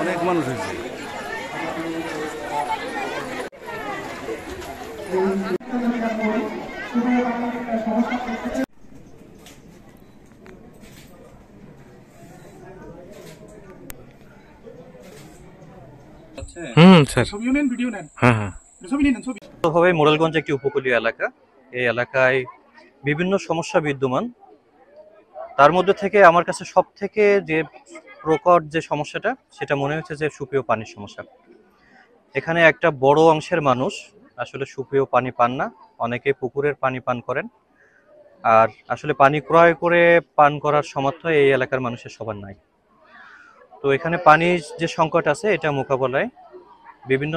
অনেক মানুষ হয়েছে। মোড়েলগঞ্জ একটি উপকূলীয় এলাকা। এই এলাকায় বিভিন্ন সমস্যা বিদ্যমান। তার মধ্যে থেকে আমার কাছে সব থেকে যে প্রকট যে সমস্যাটা সেটা মনে হচ্ছে যে সুপেয় পানির সমস্যা। এখানে একটা বড় অংশের মানুষ আসলে সুপেয় পানি পান না, অনেকে পুকুরের পানি পান করেন। আর আসলে পানি ক্রয় করে পান করার সামর্থ্য এই এলাকার মানুষের সবার নাই। তো এখানে পানির যে সংকট আছে এটা মোকাবেলায় বিভিন্ন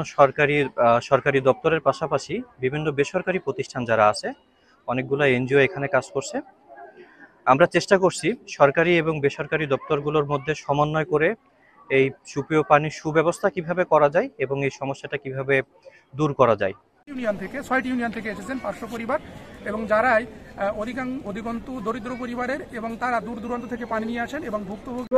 সরকারি দপ্তরের পাশাপাশি বিভিন্ন বেসরকারি প্রতিষ্ঠান যারা আছে, অনেকগুলো এনজিও এখানে কাজ করছে। আমরা চেষ্টা করছি সরকারি এবং বেসরকারি দপ্তরগুলোর মধ্যে সমন্বয় করে এই সুপেয় পানির সুব্যবস্থা কিভাবে করা যায় এবং এই সমস্যাটা কিভাবে দূর করা যায়। ইউনিয়ন থেকে 6টি ইউনিয়ন থেকে এসেছেন 500 পরিবার, এবং যারাই অধিকাংশ দরিদ্র পরিবারের, এবং তারা দূর দূরান্ত থেকে পানি নিয়ে আসেন এবং ভুক্তভোগী